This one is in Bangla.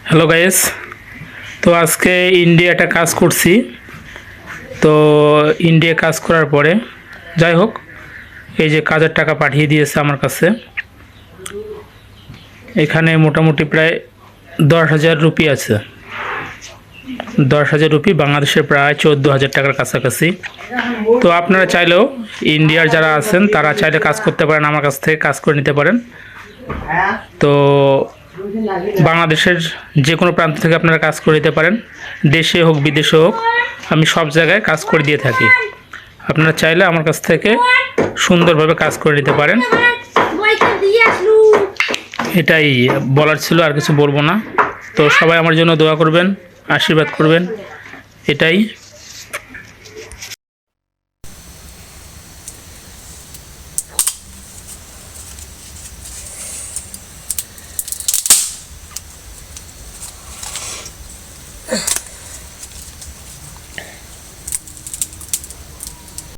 Hello guys. তো আজকে ইন্ডিয়াটা কাজ করছি। তো ইন্ডিয়া কাজ করার পরে যাই হোক, এই যে কাজের টাকা পাঠিয়ে দিয়েছে আমার কাছে। এখানে মোটামুটি প্রায় 10,000 রুপি আছে। 10,000 রুপি বাংলাদেশের প্রায় 14,000 টাকার কাছাকাছি। তো আপনারা চাইলেও ইন্ডিয়ার যারা আছেন তারা চাইলে কাজ করতে পারেন, আমার কাছ থেকে কাজ করে নিতে পারেন। তো বাংলাদেশের যে কোনো প্রান্ত থেকে আপনারা কাজ করে দিতে পারেন, দেশে হোক বিদেশে হোক, আমি সব জায়গায় কাজ করে দিয়ে থাকি। আপনারা চাইলে আমার কাছ থেকে সুন্দরভাবে কাজ করে নিতে পারেন। এটাই বলার ছিল, আর কিছু বলবো না। তো সবাই আমার জন্য দোয়া করবেন, আশীর্বাদ করবেন, এটাই।